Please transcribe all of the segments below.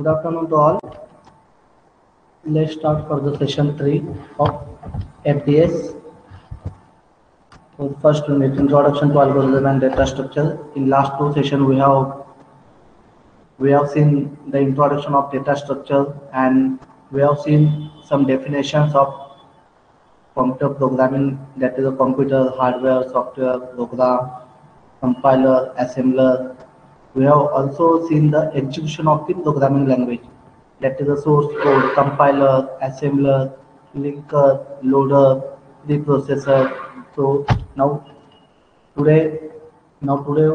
Good afternoon to all. Let's start for the session 3 of FDS. So first unit, introduction to algorithm and data structure. In last two sessions we have seen the introduction of data structure, and we have seen some definitions of computer programming, that is a computer hardware, software, program, compiler, assembler. We have also seen the execution of the programming language, that is the source code, compiler, assembler, linker, loader, preprocessor. So today, today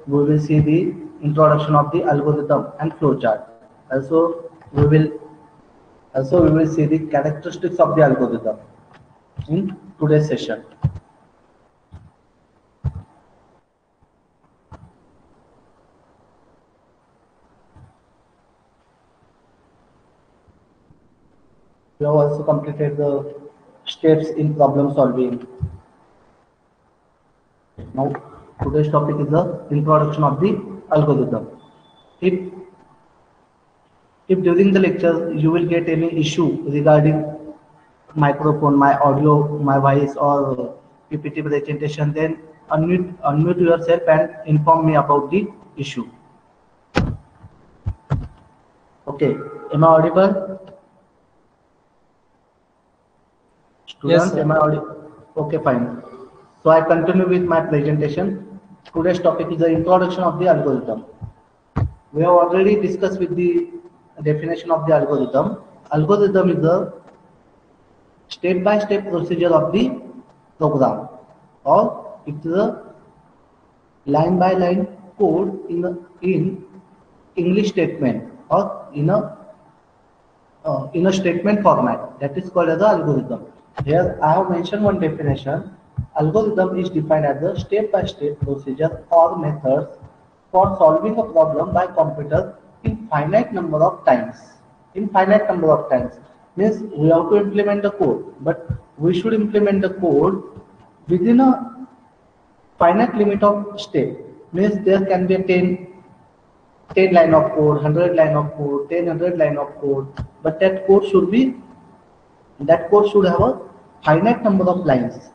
we will see the introduction of the algorithm and flowchart. We will also we will see the characteristics of the algorithm in today's session. We have also completed the steps in problem solving. Now, today's topic is the introduction of the algorithm. If during the lecture you will get any issue regarding microphone, my audio, my voice, or PPT presentation, then unmute yourself and inform me about the issue. Okay, am I audible? Students, Yes, am I audible? Okay, fine. So I continue with my presentation. Today's topic is the introduction of the algorithm. We have already discussed with the definition of the algorithm. Algorithm is the step-by-step procedure of the program, or it's a line-by-line code in English statement, or in a statement format, that is called as the algorithm. Here I have mentioned one definition. Algorithm is defined as a step-by-step procedure or methods for solving a problem by computer in finite number of times. In finite number of times means we have to implement the code, but we should implement the code within a finite limit of step. Means there can be a 10 line of code, 100 line of code, 100 line of code, but that code should have a finite number of lines.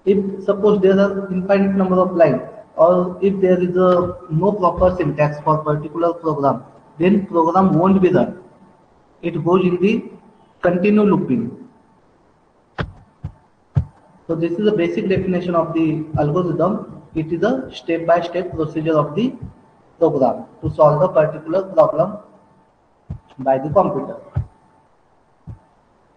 If suppose there are infinite number of lines, or if there is a no proper syntax for particular program, then program won't be run. It goes in the continue looping. So this is the basic definition of the algorithm. It is a step-by-step procedure of the program to solve a particular problem by the computer.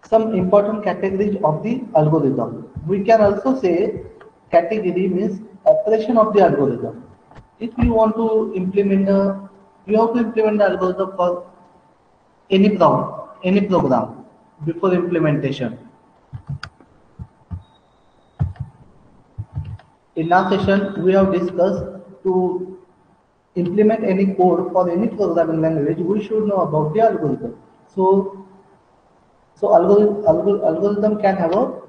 Some important categories of the algorithm. We can also say category means operation of the algorithm. If you want to implement you have to implement the algorithm for any program before implementation. In last session, we have discussed to implement any code for any programming language, we should know about the algorithm. So algorithm can have a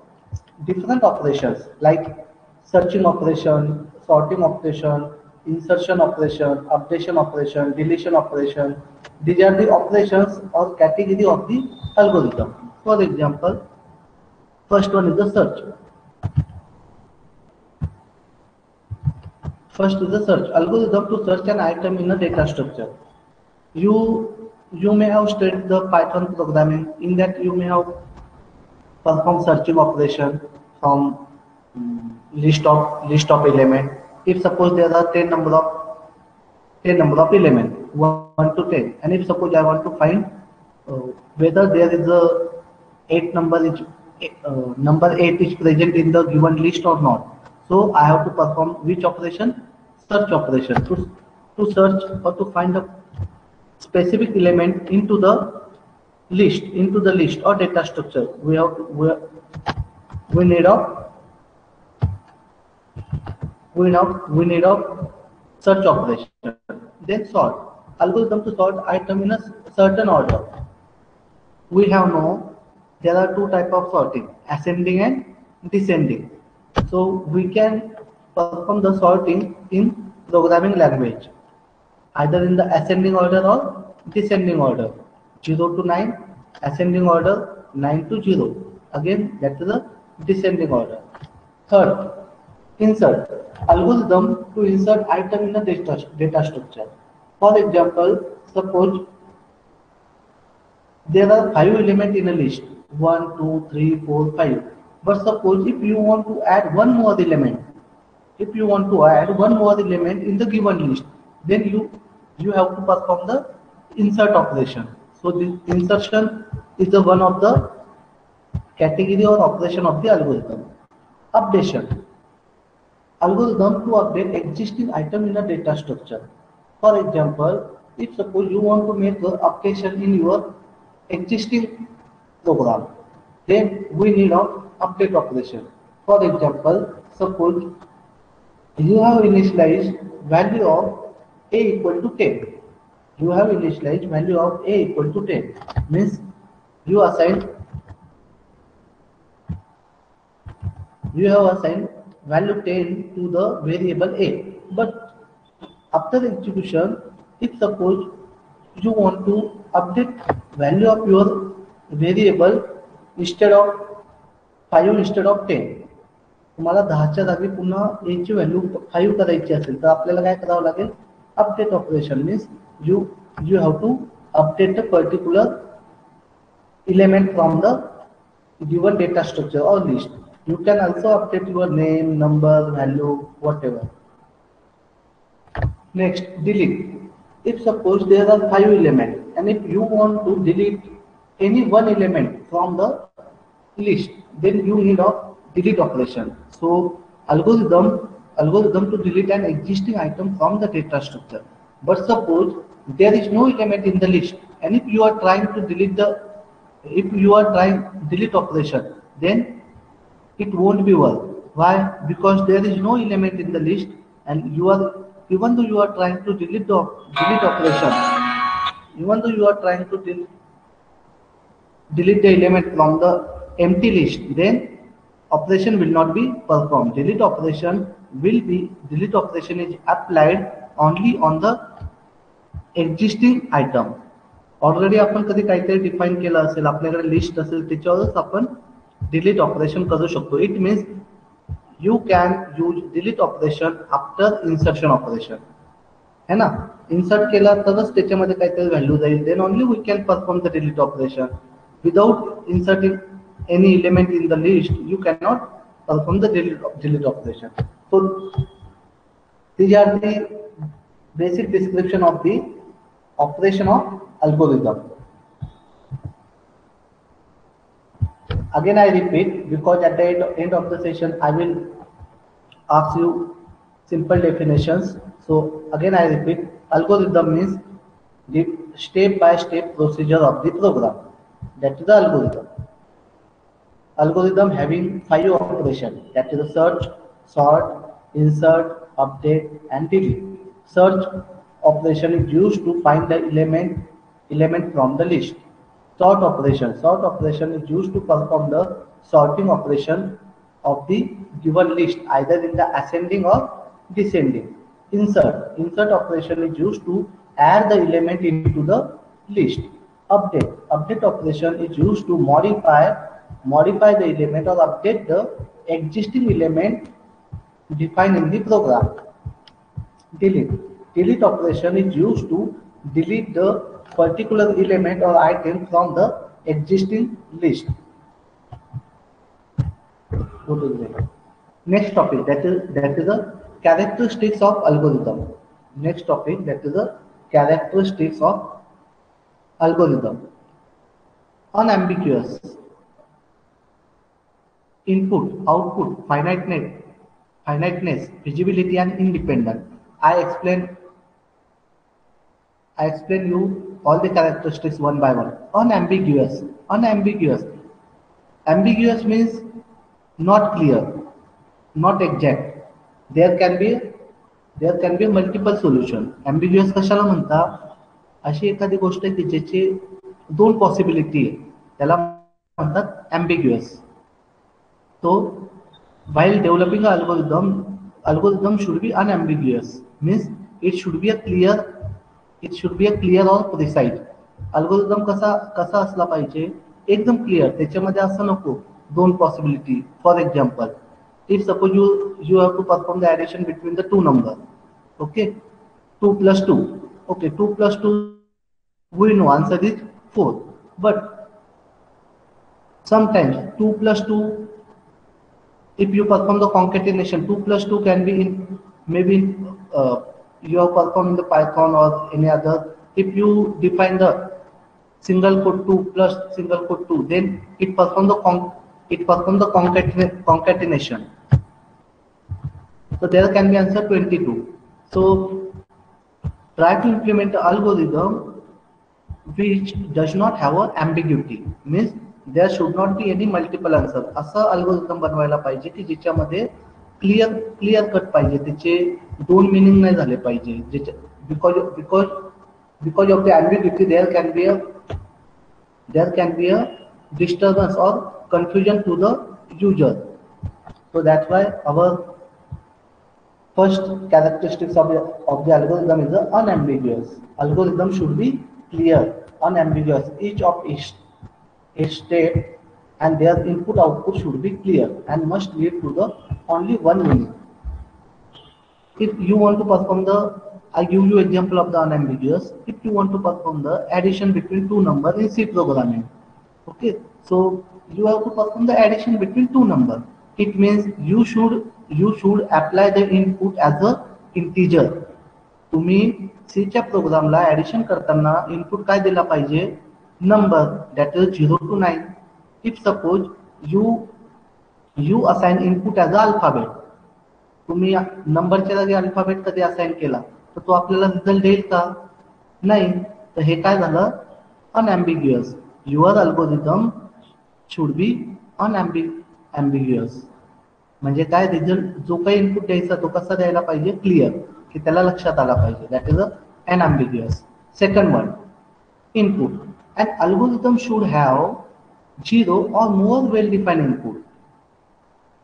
different operations like searching operation, sorting operation, insertion operation, updation operation, deletion operation. These are the operations or category of the algorithm. For example, first one is the search. First is the search. Algorithm to search an item in a data structure. You may have studied the Python programming. In that you may have performed searching operation from list of element. If suppose there are 10 number of element, 1 to 10, and if suppose I want to find whether there is a 8 number 8 is present in the given list or not. So I have to perform which operation? Search operation to search or to find a specific element into the list or data structure. We need a search operation. Then sort. Algorithm to sort item in a certain order. We have know there are two types of sorting, ascending and descending. So we can perform the sorting in programming language, either in the ascending order or descending order, 0 to 9, ascending order, 9 to 0. Again, that is a descending order. Third, insert, algorithm to insert item in a data structure. For example, suppose there are 5 elements in a list, 1, 2, 3, 4, 5. But suppose if you want to add one more element, in the given list, then you have to perform the insert operation. So this insertion is the one of the category or operation of the algorithm. Updation, algorithm to update existing item in a data structure. For example, if suppose you want to make an updation in your existing program, then we need an update operation. For example, suppose you have initialized value of a equal to 10. You have initialized value of a equal to 10. Means you have assigned value 10 to the variable a. But after execution, if suppose you want to update value of your variable instead of 5 instead of 10, तुम्हाला 10च्या जागी पुन्हा a ची value 5 करायची असेल तर आपल्याला काय करावं लागेल, update operation. Means you have to update a particular element from the given data structure or list. You can also update your name, number, value, whatever. Next, delete. If suppose there are 5 elements and if you want to delete any one element from the list, then you need a delete operation. So algorithm to delete an existing item from the data structure. But suppose there is no element in the list, and if you are trying to delete delete operation, then it won't be work. Why? Because there is no element in the list, and even though you are trying to delete operation, even though you are trying to delete the element from the empty list, then operation will not be performed. Delete operation is applied only on the existing item. Already आपण कधी काहीतरी define केलं असेल, आपल्याकडे list असेल, त्याच्यावरच आपण delete operation करू शकतो. It means you can use delete operation after insertion operation, है ना. इन्सर्ट केला तरच त्याच्यामध्ये काहीतरी व्हॅल्यू जाईल, then only we can perform the delete operation. Without inserting any element in the list, you cannot perform the delete operation. So these are the basic description of the operation of algorithm. Again I repeat, because at the end of the session I will ask you simple definitions. So again I repeat, algorithm means the step by step procedure of the program. That is the algorithm. Algorithm having 5 operations, that is search, sort, insert, update and delete. Search operation is used to find the element from the list. Sort operation is used to perform the sorting operation of the given list, either in the ascending or descending. Insert operation is used to add the element into the list. Update operation is used to modify the element or update the existing element defined in the program. Delete operation is used to delete the particular element or item from the existing list. Go to the next topic, that is the characteristics of algorithm. Next topic, that is the characteristics of algorithm. Unambiguous. Input, output, finiteness, feasibility and independent. I explain you all the characteristics one by one. Unambiguous. Ambiguous means not clear, not exact. There can be multiple solution. Ambiguous कशाला म्हणता, अशी एखादी गोष्ट आहे की ज्याची 2 possibility आहे, त्याला म्हणतात ambiguous. So while developing an algorithm should be unambiguous. Means it should be a clear it should be a clear or precise. Algorithm कसा असला पाहिजे, एकदम क्लिअर. त्याच्यामध्ये असं नको दोन possibility. For example, if suppose you have to perform the addition between the two numbers. Okay, 2 plus 2. Okay, 2 plus 2, we know answer is 4. But sometimes 2 plus 2, if you perform the concatenation, 2 plus 2 can be in maybe you have performed in the Python or any other. If you define the single quote 2 plus single quote 2, then it perform the concatenation. So there can be answer 22. So try to implement the algorithm which does not have an ambiguity, means there should not be any multiple answer. असा algorithm बनवायला पाहिजे की ज्याच्यामध्ये clear cut पाहिजे, त्याचे दोन meaning नाही झाले पाहिजे. Because of the ambiguity there can be a disturbance or confusion to the user. So that's why our first characteristics of the algorithm is the unambiguous. Algorithm should be clear, unambiguous. Each of each step and their input output should be clear and must lead to the only one meaning. If you want to perform I give you example of the unambiguous. If you want to perform the addition between two numbers in C programming, okay, so you have to perform the addition between two numbers. It means you should apply the input as a integer. तुम्ही C च्या प्रोग्रामला addition करताना input काय दिला पाहिजे, number, that is 0 to 9. If suppose you assign input as a alphabet, तुम्ही नंबरच्या जागी अल्फाबेट कधी असाइन केला तर तो आपल्याला रिझल्ट देईल का, नाही. तर हे काय झालं, unambiguous. Your algorithm should be unambiguous. म्हणजे काय, रिझल्ट जो काही इनपुट द्यायचा तो कसा द्यायला पाहिजे, क्लिअर, की त्याला लक्षात आला पाहिजे. That is unambiguous. Second one, input. An algorithm should have 0 or more well-defined input.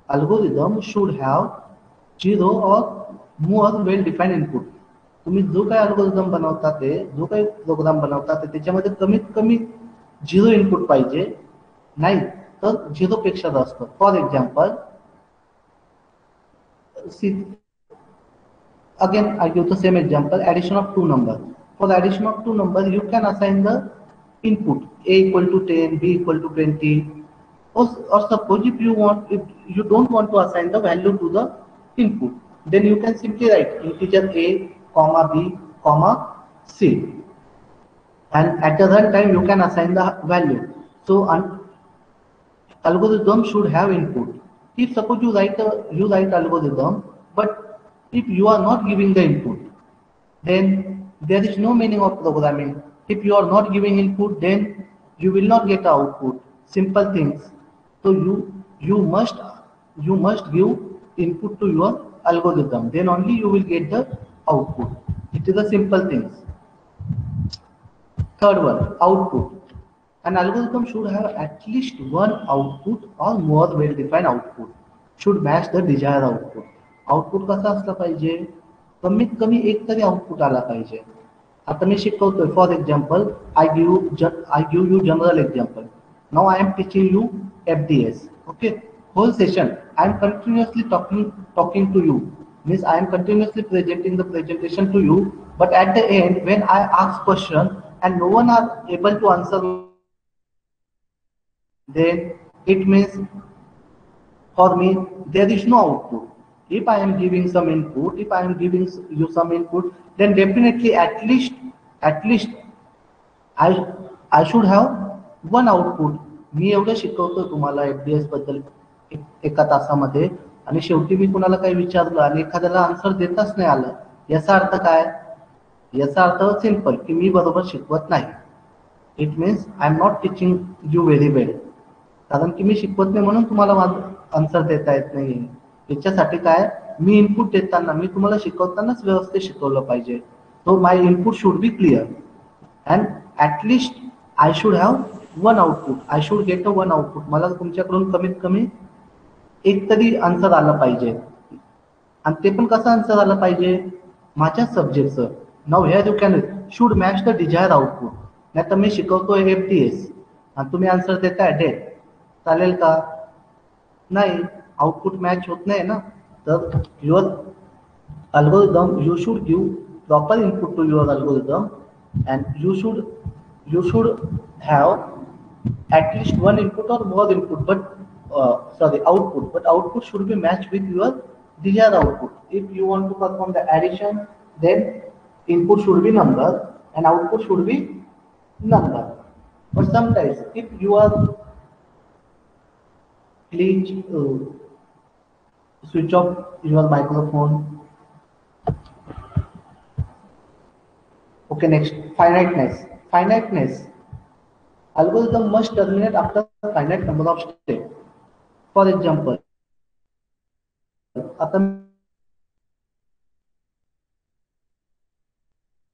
Algorithm should have 0 or more well-defined input. तुम्ही जो काही अल्गोरिदम बनवता ते, जो काही प्रोग्राम बनवता ते, त्याच्यामध्ये कमीत कमी 0 इनपुट पाहिजे, नाही तर 0 पेक्षा जास्त. For example, again I give the same example, addition of two numbers. For the addition of two numbers, you can assign the input a equal to 10, b equal to 20, or suppose if you don't want to assign the value to the input, then you can simply write integer a comma b comma c, and at the runtime you can assign the value. So algorithm should have input. If suppose you write algorithm, but if you are not giving the input, then there is no meaning of programming. If you are not giving input, then you will not get output. Simple things. So you must give input to your algorithm, then only you will get the output. It is a simple things. Third one, output. An algorithm should have at least one output or more well-defined output. Should match the desired output. Output कसा असला पाहिजे, कमीत कमी एक तरी output आला पाहिजे. आता मी शिकवतोय, for example I give you general example. Now I am teaching you FDS. Okay, whole session I am continuously talking to you, means I am continuously presenting the presentation to you, but at the end when I ask question and no one are able to answer, then it means for me there is no output. If I am giving some input, if I am giving you some input, then definitely at least I should have one output. मी एवढं शिकवतो तुम्हाला FDS बद्दल एका तासामध्ये, आणि शेवटी मी कुणाला काही विचारलं आणि एखाद्याला आन्सर देताच नाही आलं, याचा अर्थ काय, याचा अर्थ सिंपल, की मी बरोबर शिकवत नाही. It means I am not teaching you very well. कारण की मी शिकवत नाही म्हणून तुम्हाला माझं आन्सर देता येत नाही. याच्यासाठी काय, मी इनपुट देताना, मी तुम्हाला शिकवतानाच व्यवस्थित शिकवलं पाहिजे. So my input should be clear and at least I should have one output. I should get a one output. मला तुमच्याकडून कमीत कमी एक तरी आन्सर आलं पाहिजे, आणि ते पण कसं आन्सर आलं पाहिजे, माझ्या सब्जेक्टचं. नाव here you can should match the desired output. नाही तर मी शिकवतोय FDS आणि तुम्ही आन्सर देताय डेट, चालेल का? नाही, आउटपुट मॅच होत नाही ना. तर your algorithm, you should give proper input to your algorithm, and you should have at least one input or more input, but output, but output should be matched with your desired output. If you want to perform the addition, then input should be number and output should be number. But sometimes if you are please switch off your microphone. Okay, next, finiteness. Finiteness. Algorithm must terminate after finite number of steps. For example, आता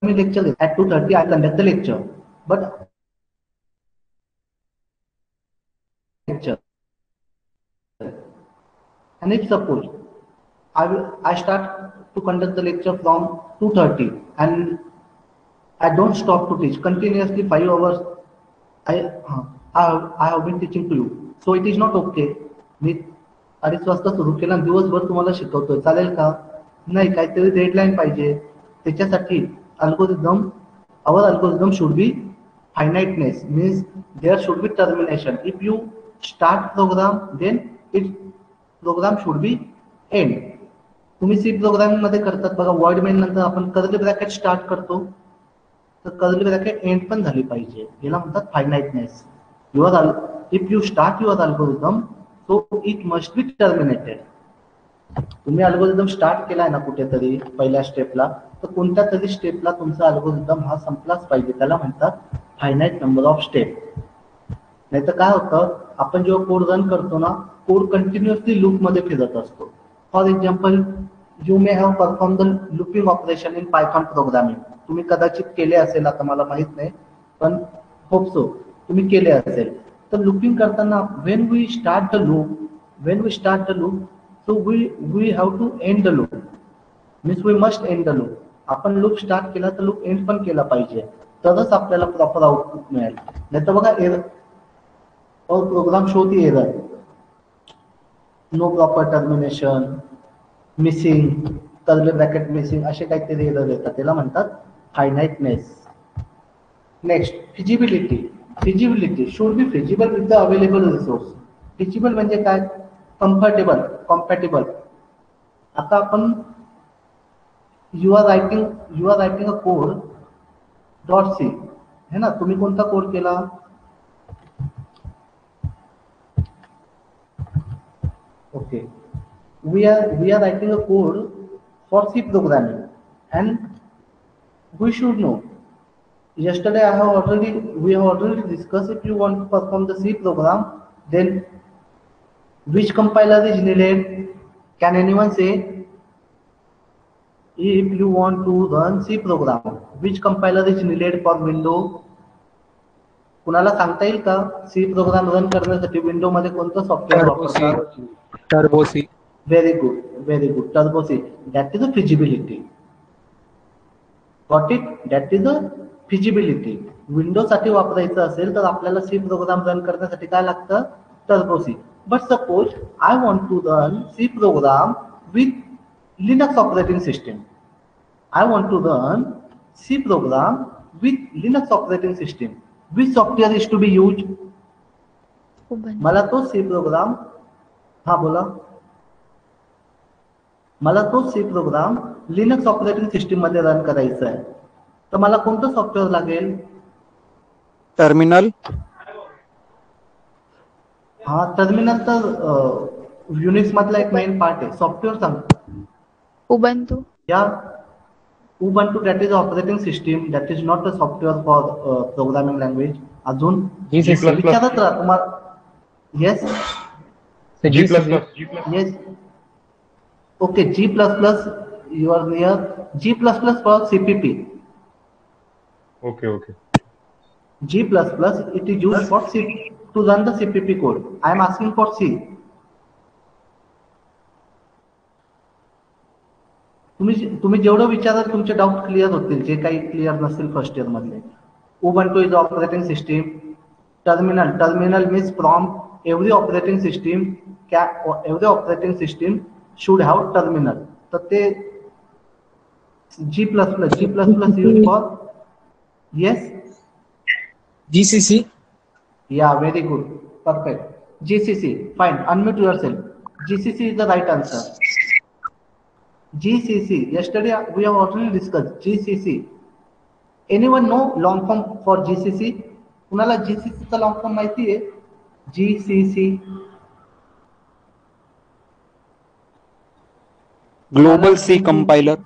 मी lecture at 2:30 I conduct the lecture, but lecture, and if suppose I start to conduct the lecture from 2:30 and I don't stop to teach continuously 5 hours. I have been teaching to you, so it is not okay. मी 2:30 वाजता सुरू केला, दिवसभर तुम्हाला शिकवतोय, चालेल का? नाही, काहीतरी deadline पाहिजे. त्याच्यासाठी our algorithm should be finiteness, means there should be termination. If you start program, then its program should be end. तुम्ही सी प्रोग्रामिंग मध्ये करतात बघा, वर्ड मेन नंतर आपण कर्ली ब्रॅकेट स्टार्ट करतो, तर कर्ली ब्रॅकेट एंड पण झाली पाहिजे, याला म्हणतात finiteness. If you start your algorithm, so it must be terminated. तुम्ही अल्गोरिदम स्टार्ट केलाय ना कुठेतरी पहिल्या स्टेपला, तर कोणत्या तरी स्टेपला तुमचा अल्गोरिदम हा संपलाच पाहिजे, त्याला म्हणतात फायनाइट नंबर ऑफ स्टेप. नाही तर काय होतं, आपण जेव्हा कोड रन करतो ना, कोड कंटिन्युअसली लूप मध्ये फिरत असतो. For example, you may have perform the looping operation in Python programming. तुम्ही कदाचित केले असेल, आता मला माहित नाही, पण होप सो तुम्ही केले असेल. तर लूपिंग करताना when we start the loop, so we have to end the loop, means we must end the loop. आपण लूप स्टार्ट केला तर लूप एंड पण केला पाहिजे, तरच आपल्याला प्रॉपर आउटपुट मिळेल. नाही तर बघा, एरर और program show the error, no proper termination, missing, curly bracket missing, असे काहीतरी एरर येतात, त्याला म्हणतात finiteness. Next, feasibility. Feasibility should be feasible with the available resource. Feasible म्हणजे काय? Comfortable, compatible. आता आपण you are writing a code .c है ना, तुम्ही कोणता कोड केला? Okay, we are writing a code for C programming, and we should know. Yesterday we have already discussed, if you want to perform the C program, then which compiler is needed? Can anyone say? If you want to run C program, which compiler is needed for Windows? कुणाला सांगता येईल का C program run करण्यासाठी window मध्ये कोणतं software वापरतात? Turbo C. Very good, very good. Turbo C. That is a feasibility. Got it? That is a feasibility. Windows साठी वापरायचं असेल तर आपल्याला सी प्रोग्राम रन करण्यासाठी काय लागतं? Turbo C. But suppose I want to run C program with Linux operating system. I want to run C program with Linux operating system. Which software is to be use? मला तो C program, हा बोला, मला तो C program Linux operating system मध्ये run करायचा आहे, तर मला कोणतं सॉफ्टवेअर लागेल? टर्मिनल. हा, टर्मिनल तर युनिक्स मधला एक मेन पार्ट आहे. सॉफ्टवेअर सांग. उबंटू. या, Ubuntu that is operating system, that is not a software for programming language. अजून विचारत राहा तुम्हाला. Yes, yes. Okay, G++, you are near. G++ for CPP. Okay. G++, it is used for C to run the CPP code. I am asking for C. तुम्ही जेवढं विचाराल तुमचे doubt clear होतील, जे काही क्लिअर नसतील फर्स्ट इयर मधले. Ubuntu is operating system. Terminal means prompt. Every operating system should have terminal. तर ते G++ use for. Yes. GCC. Yeah, very good. Perfect. GCC. Fine. Unmute yourself. GCC is the right answer. GCC. Yesterday we have already discussed GCC. Anyone know long form for GCC? कुणाला GCC चा long form माहिती आहे? GCC. Global C compiler.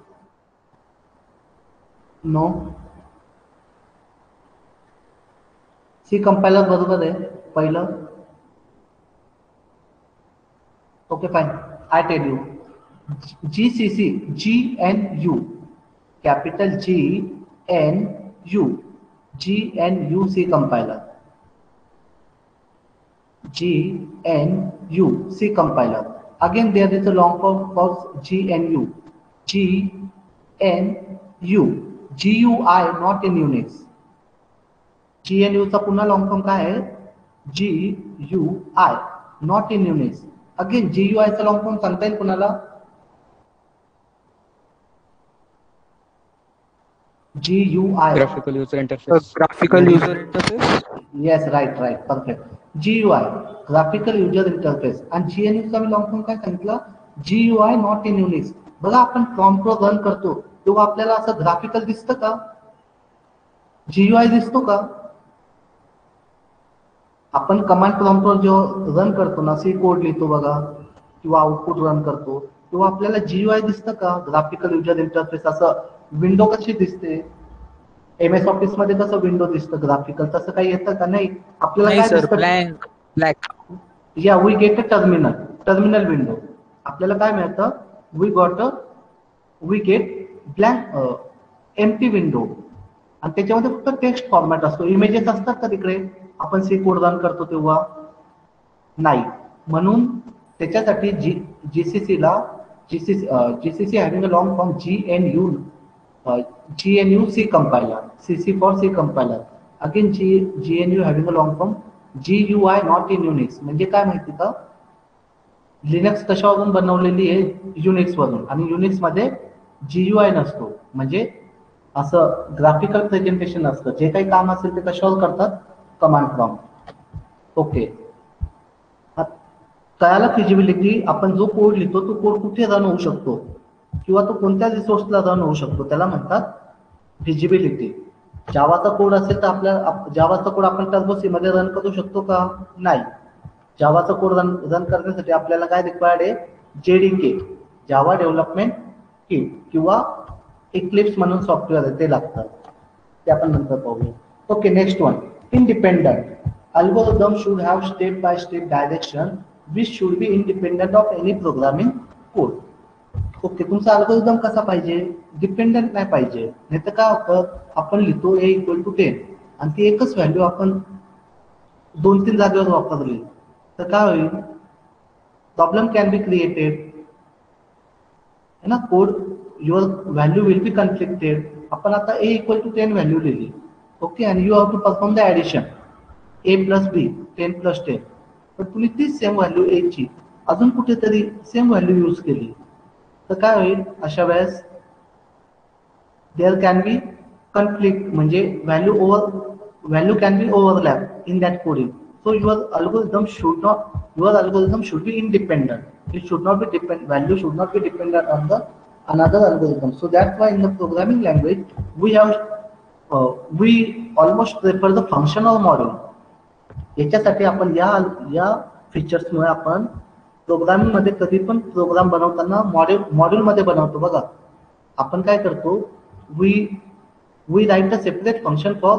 No. C compiler बरोबर आहे पहिलं. Okay, fine. I tell you. GCC, GNU, capital GNU, GNU C compiler. GNU C compiler. Again, there is a long form for GNU. GNU. GUI, not in Unix. GNU चा पुन्हा long form काय आहे? GUI, not in Unix. Again GUI चा long form सांगता येईल कुणाला? GUI. Graphical user interface. Graphical user interface. Yes, right, perfect. GUI, graphical user interface. आणि GNU चा लॉन्ग फॉर्म काय सांगितलं? GUI, not in Unix. बघा, आपण प्रॉम्प्टवर रन करतो तेव्हा आपल्याला असं ग्राफिकल दिसतं का? GUI दिसतो का? आपण कमांड प्रॉम्प्टवर जेव्हा रन करतो ना, सी कोड लिहितो बघा किंवा आउटपुट रन करतो तेव्हा आपल्याला GUI दिसतं का? Graphical user interface. असं विंडो कशी दिसते? MS ऑफिस मध्ये कसं विंडो दिसतं ग्राफिकल, तसं काही येतं का? नाही. आपल्याला काय दिसतं? ब्लॅक. या we get a terminal window. आपल्याला काय मिळतं? We get blank empty window. आणि त्याच्यामध्ये फक्त टेक्स्ट फॉर्मॅट असतो. इमेजेस असतात का तिकडे आपण सी कोड रन करतो तेव्हा? नाही. म्हणून त्याच्यासाठी GCC having a long form GNU C compiler. CC for C compiler. Again GNU having a long form GUI, not in Unix. म्हणजे काय माहिती का? लिनक्स कशावरून बनवलेली आहे? युनिक्स वरून. आणि युनिक्स मध्ये GUI नसतो. म्हणजे असं ग्राफिकल प्रेझेंटेशन असतं. जे काही काम असेल ते कशावर करतात? Command prompt. ओके. कळाला फिजिबिलिटी? आपण जो कोड लिहितो तो कोड कुठे रन होऊ शकतो किंवा तो कोणत्या रिसोर्सला रन होऊ शकतो त्याला म्हणतात फिजिबिलिटी. जावाचा कोड असेल तर आपल्याला जावाचा कोड आपण टर्बो सी मध्ये रन करू शकतो का? नाही. जावाचा कोड रन करण्यासाठी आपल्याला काय रिक्वायर्ड आहे? JDK, जावा डेव्हलपमेंट किट, किंवा इक्लिप्स म्हणून सॉफ्टवेअर आहे ते लागतं. ते आपण नंतर पाहूया. Okay, next one. Independent. Algorithm should have step by step direction which should be independent of any programming code. Okay, तुमचा अल्गोरिदम कसा पाहिजे? डिपेंडंट नाही पाहिजे. नाही तर काय होतं, आपण लिहितो A=10 आणि ती एकच व्हॅल्यू आपण 2-3 जागेवर वापरली तर काय होईल? प्रॉब्लेम कॅन बी क्रिएटेड है ना. Code your value will be conflicted. आपण आता A=10 व्हॅल्यू लिहिली, ओके, आणि you have to perform the addition A+B 10+10. पण तुम्ही तीच सेम व्हॅल्यू A ची अजून कुठेतरी सेम व्हॅल्यू यूज केली तर काय होईल? अशा वेळेस देअर कॅन बी कन्फ्लिक्ट, म्हणजे value can be overlap in that coding. So your algorithm should be independent. It should not be value should not be dependent on the another algorithm. So that's why in the programming language we almost prefer the functional module. याच्यासाठी आपण या features मुळे आपण programming मध्ये कधी पण programme बनवताना module मध्ये बनवतो बघा. आपण काय करतो? we write a separate function for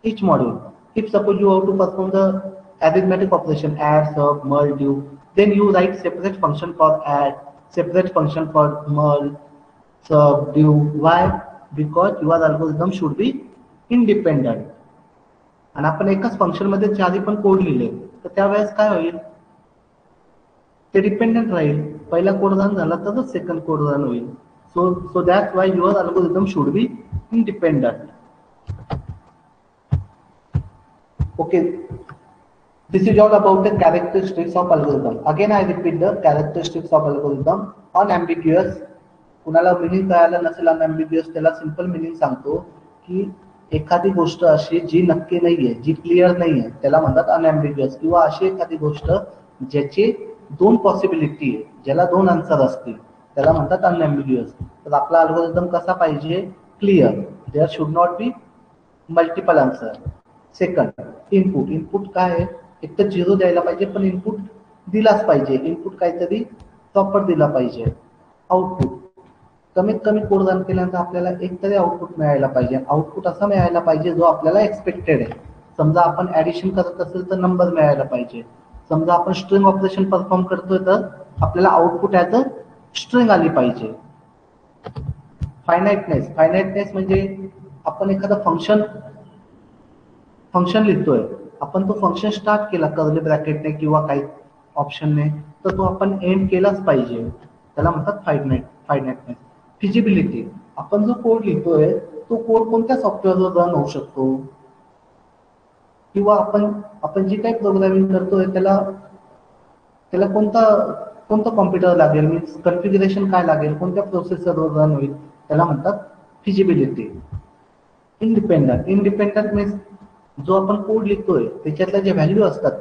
each module. If suppose you have to perform the arithmetic operation add, sub, mul, do, then you write separate function for add, separate function for mul, sub, do. Why? Because your algorithm should be independent. आणि आपण एकाच function मध्ये चारही पण code लिहिले तर त्यावेळेस काय होईल? ते डिपेंडंट राहील. पहिला कोड रन झाला तरच सेकंड कोड रन होईल. So that's why your algorithm should B independent. Okay, this is all about the characteristics of algorithm. Again I repeat the characteristics of algorithm. Unambiguous, कुणाला meaning कळायला नसेल unambiguous त्याला simple meaning सांगतो की एखादी गोष्ट अशी जी नक्की नाहीये, जी क्लिअर नाहीये त्याला म्हणतात अनएम्बिग्युअस. किंवा अशी एखादी गोष्ट ज्याची दोन पॉसिबिलिटी आहे, ज्याला दोन आन्सर असतील त्याला म्हणतात अनएम्बिग्युअस. तर आपला अल्गोरिदम कसा पाहिजे? Clear. There should not be multiple answer. Second, input. Input काय आहे? एक तर 0 द्यायला पाहिजे पण इनपुट दिलाच पाहिजे. इनपुट काहीतरी प्रॉपर दिला पाहिजे. आउटपुट, कमीत कमी कोड रन केल्यानंतर आपल्याला एक तरी आउटपुट मिळायला पाहिजे. आउटपुट असा मिळायला पाहिजे जो आपल्याला एक्सपेक्टेड आहे. समजा आपण ऍडिशन करत असेल तर नंबर मिळायला पाहिजे. समजा आपण स्ट्रिंग ऑपरेशन परफॉर्म करतोय तर आपल्याला आउटपुट ॲज अ स्ट्रिंग आली पाहिजे. फायनाइटनेस. फायनाइटनेस म्हणजे आपण एखादा फंक्शन लिहितोय, आपण तो फंक्शन स्टार्ट केला कर्ली ब्रॅकेटने किंवा काही ऑप्शनने, तर तो आपण एंड केलाच पाहिजे. त्याला म्हणतात फायनाइटनेस. फिजिबिलिटी, आपण जो कोड लिहितोय तो कोड कोणत्या सॉफ्टवेअरवर रन होऊ शकतो, किंवा आपण जी काही प्रोग्रामिंग करतोय त्याला कोणतं कॉम्प्युटर लागेल, मीन्स कन्फिगरेशन काय लागेल, कोणत्या प्रोसेसरवर रन होईल, त्याला म्हणतात फिजिबिलिटी. इंडिपेंडंट मीन्स जो आपण कोड लिहितोय त्याच्यातल्या जे व्हॅल्यू असतात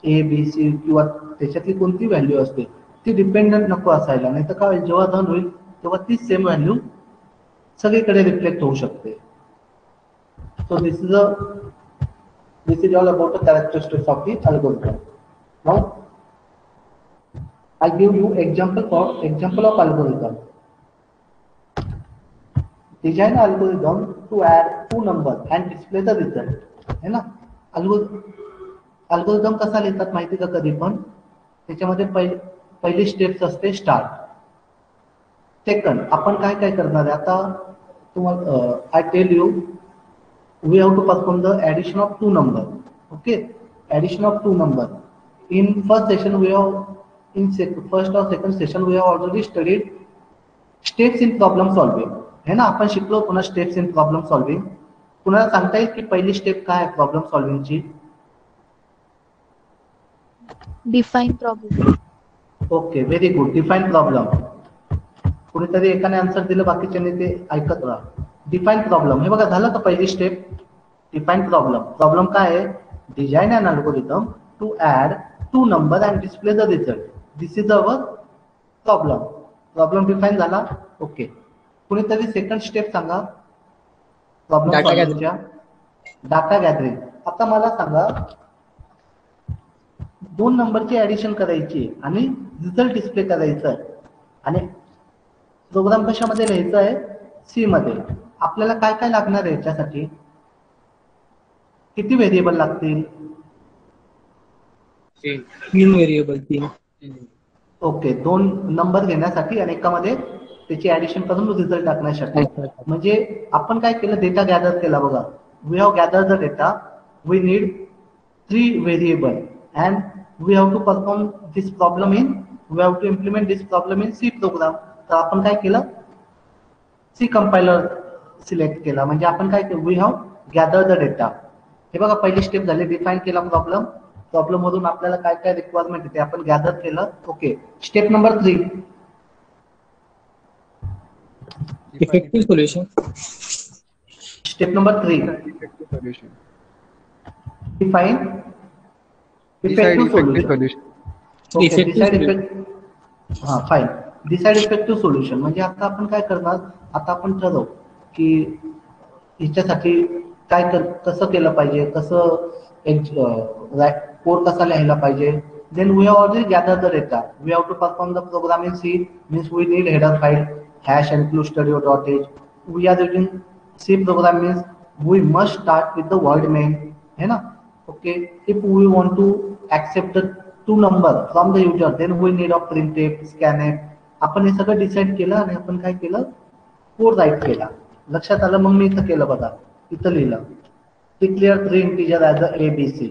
ABC किंवा त्याच्यातली कोणती व्हॅल्यू असते ती डिपेंडंट नको असायला. नाही तर काय, जेव्हा रन होईल तेव्हा तीच सेम व्हॅल्यू सगळीकडे रिफ्लेक्ट होऊ शकते. सो this is all about the characteristics of the algorithm. Now I give you example of algorithm. Design algorithm to add two numbers and display the result. है ना? अल्गोरिदम कसा लिहितात माहिती का? कधी पण त्याच्यामध्ये पहिली स्टेप्स असते स्टार्ट. सेकंड, आपण काय काय करणार आहे आता तुम्हाला I tell you we have to perform the addition of two number. Okay, addition of two number. In first session we have first और second session we have already studied steps in problem solving. है ना? आपण शिकलो पुन्हा steps in problem solving. कुणाला सांगता येईल की पहिली स्टेप काय आहे प्रॉब्लेम सॉल्विंगची? Define problem. Okay, very good. Define problem. कुणीतरी एकाने आन्सर दिलं, बाकीच्यांनी ते ऐकत राहा. डिफाइन प्रॉब्लेम, हे बघा झालं का पहिली स्टेप? Define problem. प्रॉब्लेम काय आहे? Design an algorithm to add two number and display the result. This is our problem. Problem define झाला. ओके, कुणीतरी सेकंड स्टेप सांगा प्रॉब्लेम सॉल्विंगच्या. Data gathering. आता मला सांगा, दोन नंबरची ऍडिशन करायची आणि रिझल्ट डिस्प्ले करायचा आहे आणि प्रोग्राम कशामध्ये लिहायचा आहे? सी मध्ये. आपल्याला काय काय लागणार आहे याच्यासाठी? किती व्हेरिएबल लागतील? 3 व्हेरिएबल. 3. ओके, दोन नंबर घेण्यासाठी आणि एकामध्ये त्याची ऍडिशन करून रिझल्ट टाकण्यासाठी. म्हणजे आपण काय केलं? डेटा गॅदर केला. बघा, we have gather the data, we need 3 variable and we have to perform this problem in we have to implement this problem in C program. तर आपण काय केलं? सी कंपायलर सिलेक्ट केला. म्हणजे आपण काय केलं? We have gather the data. हे बघा, पहिली स्टेप झाली. डिफाईन केला प्रॉब्लेम. प्रॉब्लेम मधून आपल्याला काय काय रिक्वायरमेंट येते आपण गॅदर केलं. Okay, step number 3, effective solution. Step number 3, define effective solution. Okay, decide effect. हा, फाईन. डिसाइड इफेक्टिव्ह सोल्युशन म्हणजे आता आपण काय करणार? आता आपण ठरवू की ह्याच्यासाठी कसं केलं पाहिजे, कसं कोड कसा लिहायला पाहिजे. Then we have already gather the data. We have to perform the program in C. Means we need header file #includestudio.h. We are using C program means we must start with the word main. है ना? Okay, if we want to accept the two number from the user then we need of printf, scanf. आपण हे सगळं decide केलं आणि आपण काय केलं? कोड राईट केला. लक्षात आलं? मग मी इथं केलं बघा, इथं लिहिलं declare 3 integer as a ABC.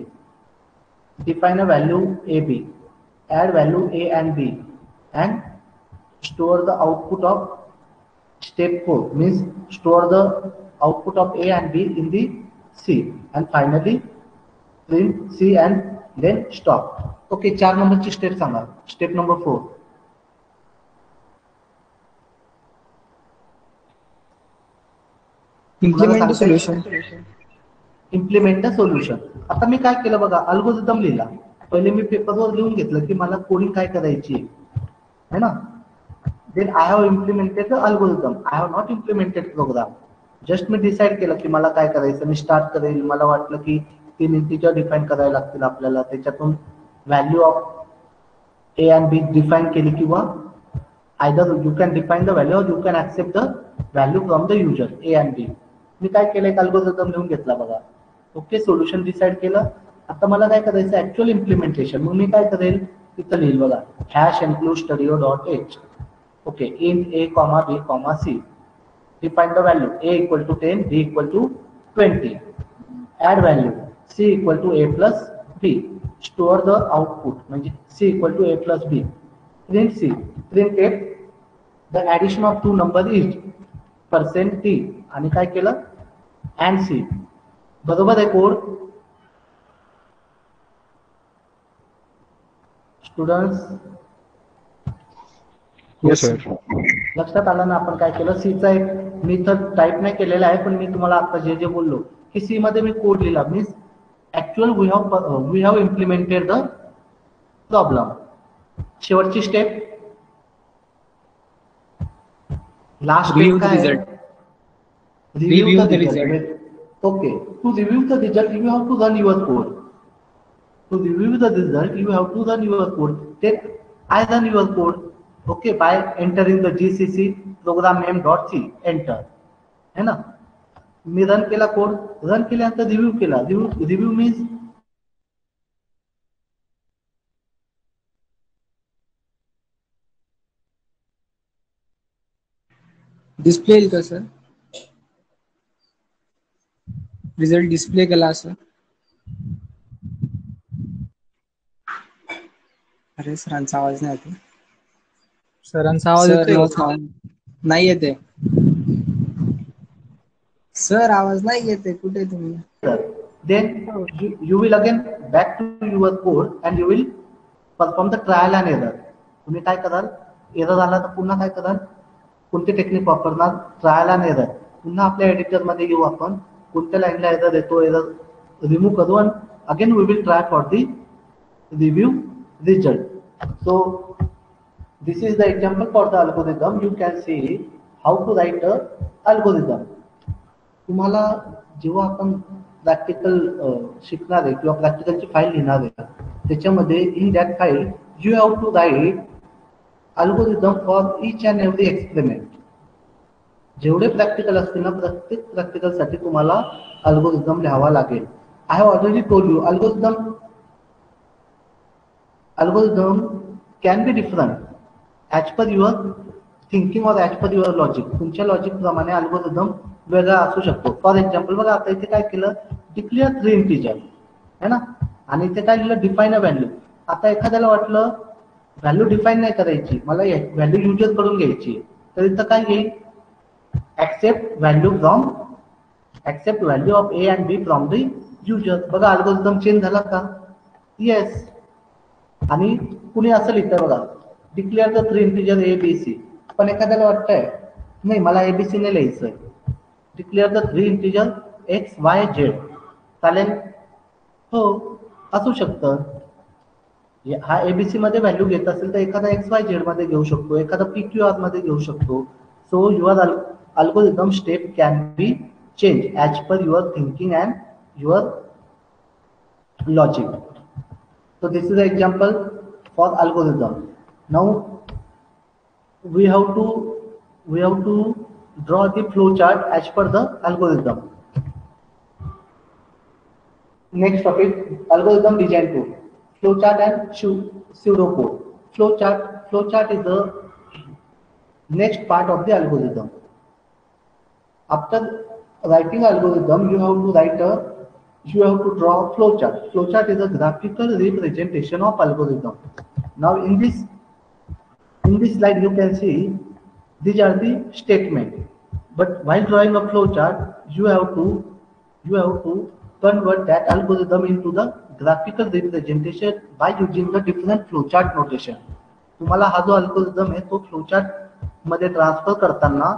Define a value AB. add value A and B and store the output of step 4, means store the output of A and B in the C, and finally print C and then stop. Okay, 4 नंबरची step Sanga. Step number 4. Implement the solution. Implement the solution. आता मी काय केलं बघा, algorithm लिहिला. पहिले मी पेपरवर लिहून घेतलं की मला कोडिंग काय करायची आहे ना. Then I have implemented the algorithm. I have not implemented program. Just मी डिसाईड केलं की मला काय करायचं. मी स्टार्ट करेल. मला वाटलं की 3 इंटिजर डिफाईन करायला लागतील आपल्याला. त्याच्यातून value of A and B define केली, किंवा either you can define the value or you can accept the value from the user A and B. मी काय केलं, एक अल्गोरिदम लिहून घेतला बघा. ओके, सोल्युशन डिसाईड केलं. आता मला काय करायचं, ऍक्च्युअल इम्प्लिमेंटेशन. मग मी काय करेल, तिथं लिहिल बघा, hash include studio dot h. Okay, int A comma B comma C. Define the value a equal to 10, b equal to 20. Add value c equal to a plus b. Store the output, म्हणजे c equal to a plus b. Print c. Print if the addition of two number is %t. आणि काय केलं, and c. बरोबर आहे code students? Yes, sir. लक्षात आलं ना. आपण काय केलं, सीचा एक मी तर टाईप नाही केलेला आहे, पण मी तुम्हाला आता जे जे बोललो की सी मध्ये मी कोड लिहिला. Means actual we have implemented the problem. शेवटची स्टेप, लास्ट स्टेप काय आहे, review the result. Okay, to review the result you have to run your code. To review the result you have to run your code. Then I run your code. Okay, by entering the GCC program name dot C. Enter है ना. मी run केला code. Run केल्यानंतर review केला. Review means display येईल का sir? Result display केला असं? अरे सरांचा आवाज नाही येते. सरांचा आवाज येतोय? नाही येते सर, आवाज नाही येते. कुठे तुम्ही? then you will again back to your code and you will perform the trial and error. तुम्ही काय कराल, एरर आला तर पुन्हा काय कराल, कोणते टेक्निक वापरणार, ट्रायल अँड एरर. पुन्हा आपल्या एडिटर मध्ये येऊ आपण, कोणत्या लाईनला एरर येतो, एरर रिमूव्ह करू, आणि again we will try for the review result. So this is the example for the algorithm. You can see how to write a algorithm. तुम्हाला जेव्हा आपण प्रॅक्टिकल शिकणार आहे किंवा प्रॅक्टिकलची फाईल लिहिणार आहे, त्याच्यामध्ये in that file you have to write algorithm for each and every experiment. जेवढे प्रॅक्टिकल असतील ना, प्रत्येक प्रॅक्टिकलसाठी तुम्हाला अल्गोरिदम लिहावा लागेल. I have already told you algorithm can be different as per your thinking और ॲज पर युअर लॉजिक. तुमच्या लॉजिक प्रमाणे अल्गोरिदम वेगळा असू शकतो. फॉर एक्झाम्पल बघा, आता इथे काय केलं, डिक्लेअर 3 इंटिजर है ना, आणि इथे काय लिहिलं, डिफाईन अ व्हॅल्यू. आता एखाद्याला वाटलं व्हॅल्यू डिफाईन नाही करायची, मला व्हॅल्यू युजर कडून घ्यायची, तर इथं काय येईल, accept value of A and B from the user. बघा अल्गोरिदम चेंज झाला का? येस. आणि कुणी असं लिहितं बघा, declare the 3 integer A B C. पण एखाद्याला वाटतंय नाही, मला एबीसी ने लिहायचंय, declare the 3 integer X Y Z. चालेल? हो, असू शकतं. हा एबीसी मध्ये व्हॅल्यू घेत असेल तर एखादा एक्स वाय झेड मध्ये घेऊ शकतो, एखादा PQR मध्ये घेऊ शकतो. So your algorithm step can be change as per your thinking and your logic. So this is the example for algorithm. Now we have to draw the flow chart as per the algorithm. Next topic, algorithm design tool. Flow chart and pseudocode. Flow chart is the next part of the algorithm. After writing algorithm, you have to draw a flow chart. Flow chart is a graphical representation of algorithm. Now in this slide you can see these are the statement, but while drawing a flow chart you have to convert that algorithm into the graphical representation by using the different flowchart notation. तुम्हाला हा जो algorithm आहे तो flowchart मध्ये transfer करताना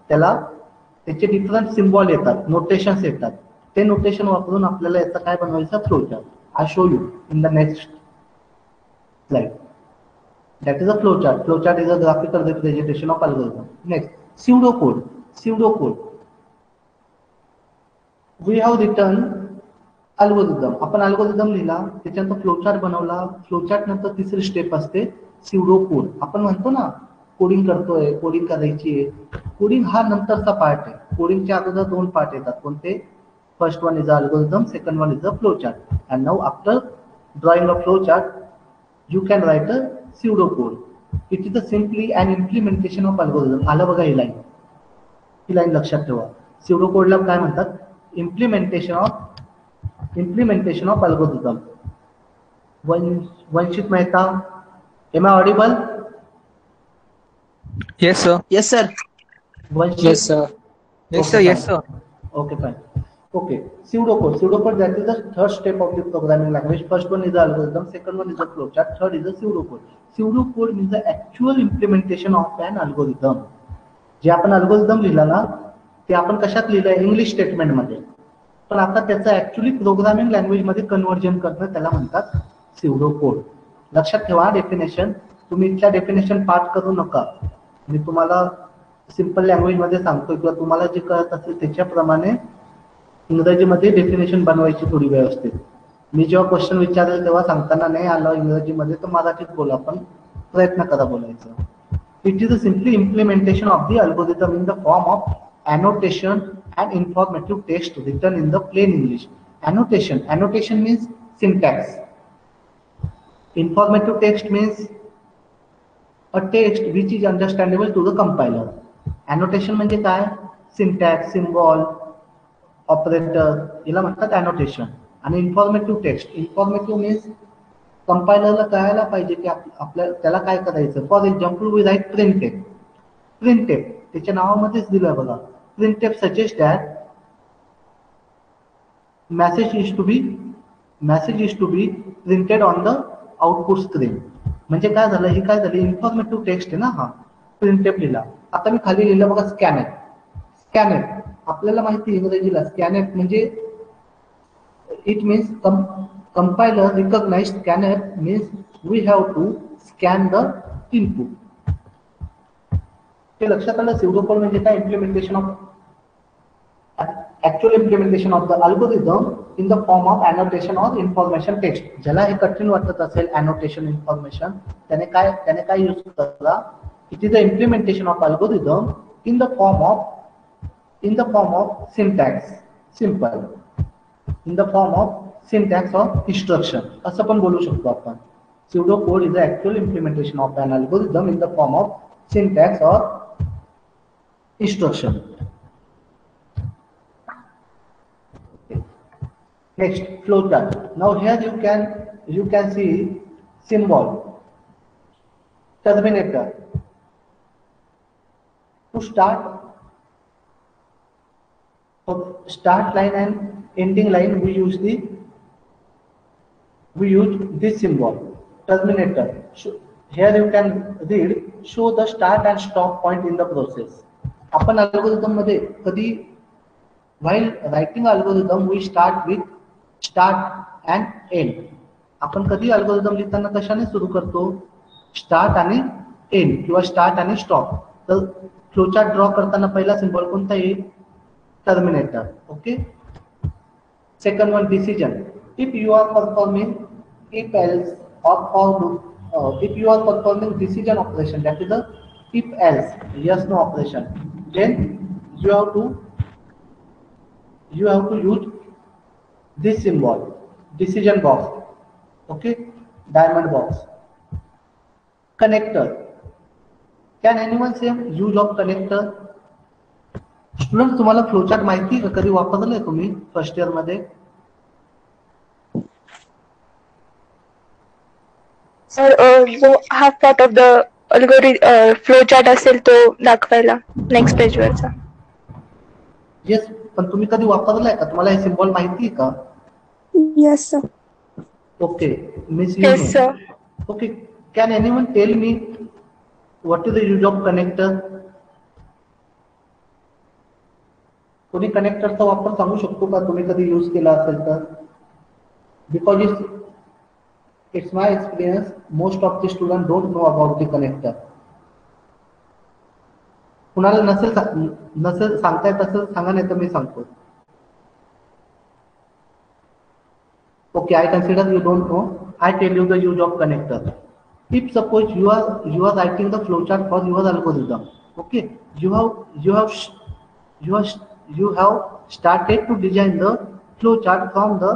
त्याचे different symbol येतात, notations येतात. ते नोटेशन वापरून आपल्याला याचा काय बनवायचा flowchart. I show you in the next slide. That is a flowchart. Flowchart is a graphical representation of algorithm. Next, pseudocode. Pseudocode. We have written algorithm. आपण अल्गोरिदम लिहिला, त्याच्यानंतर फ्लोचार्ट बनवला. फ्लोचार्ट नंतर तिसरी स्टेप असते pseudocode. आपण म्हणतो ना कोडिंग करतोय, कोडिंग करायची आहे. कोडिंग हा नंतरचा पार्ट आहे. कोडिंगच्या अगोदर दोन पार्ट येतात. कोणते? First one is a algorithm, second one is a flowchart. And now after drawing a flowchart, you can write a pseudocode. It is a simply an implementation of algorithm. आलं बघा ही line लक्षात ठेवा. pseudocode ला काय म्हणतात? implementation of algorithm. Vanshit Mehta, am I audible? Yes, sir. Yes, sir. Vanshit? Yes, sir. Yes, sir. Yes, sir. Okay, fine. Okay, pseudocode. Pseudocode, that is the third step of the programming language. First one is the algorithm, second one is the flowchart, third is the pseudocode. Pseudocode means the actual implementation of an algorithm. जे आपण algorithm लिहिला ना ते आपण कशात लिहिलंय? English statement मध्ये. पण आता त्याचं ऍक्च्युअली प्रोग्रामिंग लँग्वेज मध्ये कन्व्हर्जन करणं त्याला म्हणतात pseudocode. लक्षात ठेवा डेफिनेशन. तुम्ही इथल्या डेफिनेशन पाठ करू नका. मी तुम्हाला सिंपल लँग्वेज मध्ये सांगतो किंवा तुम्हाला जे कळत असेल त्याच्याप्रमाणे इंग्रजीमध्ये डेफिनेशन बनवायची थोडी व्यवस्थित. मी जेव्हा क्वेश्चन विचारेल तेव्हा सांगताना नाही आलं इंग्रजीमध्ये तर मराठीत बोला, पण प्रयत्न करा बोलायचं. It is a simply implementation of the algorithm in the form of annotation and informative text written in the plain English. Annotation means syntax. Informative text means a text which is understandable to the compiler. Annotation म्हणजे काय? Syntax, symbol, operator याला म्हणतात annotation. आणि informative text. Informative means कंपायलरला कळायला पाहिजे की आपल्या त्याला काय करायचं. For example we write printf. printf त्याच्या नावामध्येच दिलंय बघा. printf suggests that message is to be printed on the output screen. म्हणजे काय झालं? ही काय झाली? इन्फॉर्मेटिव्ह टेक्स्ट आहे ना हा. printf लिहिला. आता मी खाली लिहिलं बघा scanf. आपल्याला माहिती इंग्रजीला scanf म्हणजे it means compiler recognize scanf means we have to scan the input. ते लक्षात आलं. pseudocode म्हणजे काय? actual implementation of the algorithm in the form of annotation or information text. ज्याला हे कठीण वाटत असेल annotation information त्याने काय यूज करा? It is the implementation of algorithm in the form of syntax. Simple. In the form of syntax or instruction असं पण बोलू शकतो आपण. pseudocode is the actual implementation of an algorithm in the form of syntax or instruction. Next, flowchart. Now here you can see symbol terminator. To start line and ending line we use this symbol terminator. Here you can read show the start and stop point in the process. आपण algorithm मध्ये कधी while writing algorithm we start with start and end. आपण कधी algorithm लिहिताना कशाने सुरू करतो? Start आणि एंड किंवा स्टार्ट आणि स्टॉप. तर फ्लोचार्ट ड्रॉ करताना पहिला सिंबल कोणता येईल? Terminator. Okay. Second one decision. If you are performing if else or for loop, if you are performing decision operation, that is a if else yes no operation, then you have to use this symbol decision box. Okay, diamond box. Connector. Can anyone say use of connector? Student तुम्हाला flowchart माहिती का? कधी वापरलंय तुम्ही first year मध्ये? Sir जो half part of the flow chart असेल तो दाखवायला नेक्स्ट पेज वरचा. येस, पण तुम्ही कधी वापरलाय का? तुम्हाला हे सिम्बॉल माहिती आहे का? Yes sir. Okay, miss you yes no. Sir. Okay, can anyone tell me what is the use of connector? कोणी कनेक्टरचा वापर सांगू शकतो का? तुम्ही कधी यूज केला असेल तर? Because it's my experience, most of the students don't know about the connector. कुणाला नसेल सांगता येत असेल सांगा, नाही तर मी सांगतो. Okay, I consider you don't know. I tell you the use of connector. If suppose you are writing the flowchart for your algorithm, okay, you have started to design the flowchart from the